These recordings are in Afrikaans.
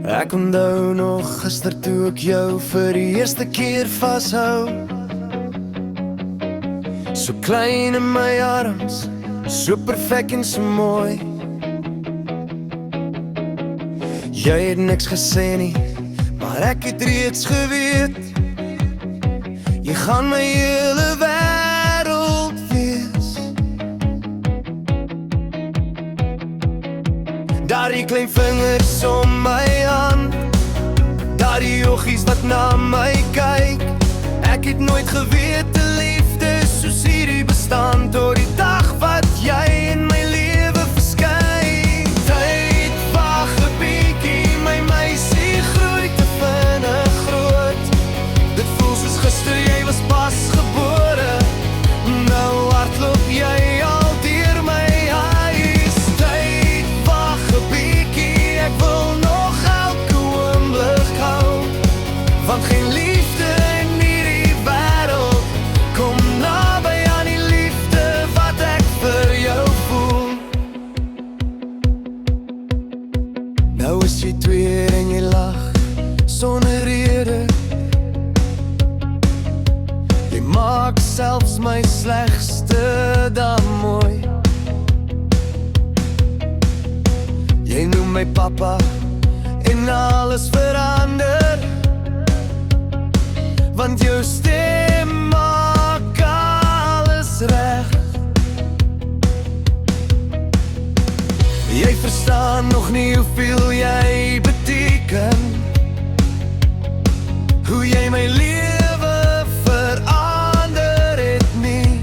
Ek onthou nog gister toe ek jou vir die eerste keer vashou. So klein in my arms, so perfek en so mooi. Jy het niks gesê nie, maar ek het reeds geweet. Jy gaan my hele wêreld wees. Daar die klein vingers om my hand, daar die oogies wat na my kyk. Ek het nooit geweet die liefde soos hierdie bestaan, tot die dag wat jy in my lewe verskyn. Tyd wag 'n bietjie, my meisie groei te vinnig groot. Dit voel soos gister, jy was pas gebore. Nou hardloop jy al deur my huis. Tyd wag 'n bietjie, ek wil nog elke oomblik hou, want geen liefde in hierdie wêreld kom naby aan die liefde wat ek vir jou voel. Nou is jy twee en jy lag sonder rede. Jy maak selfs my slegste dag mooi. Jy noem my papa en alles verander, want jou stem maak alles reg. Jy verstaan nog nie hoeveel jy beteken, hoe jy my lewe verander het nie.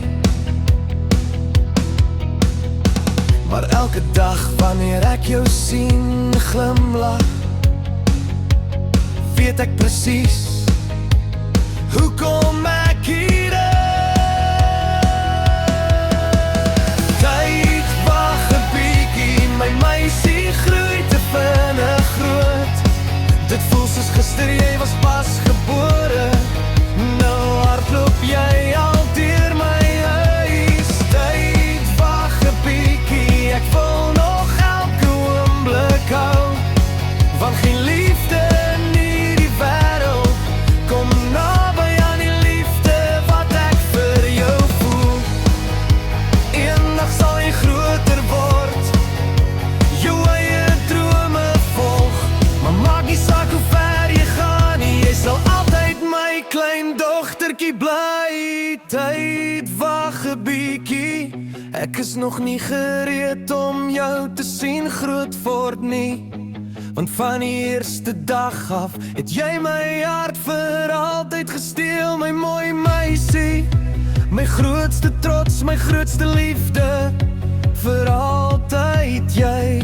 Maar elke dag wanneer ek jou sien glimlag, weet ek presies hoekom ek hier is. Tyd wag 'n bietjie, my meisie groei te vinnig groot. Dit voel soos gister, jy was pas gebore. Nou hardloop jy al deur my huis. Tyd wag 'n bietjie, ek wil nog elke oomblik hou, want geen liefde in hierdie wêreld kom naby aan die liefde wat ek vir jou voel. Eendag sal jy groter word, jou eie drome volg, maar maak nie saak hoe ver jy gaan nie, jy sal altyd my klein dogtertjie bly. Tyd wag 'n bietjie, ek is nog nie gereed om jou te sien groot word nie, want van die eerste dag af het jy my hart vir altyd gesteel. My mooi meisie, my grootste trots, my grootste liefde, vir altyd jy.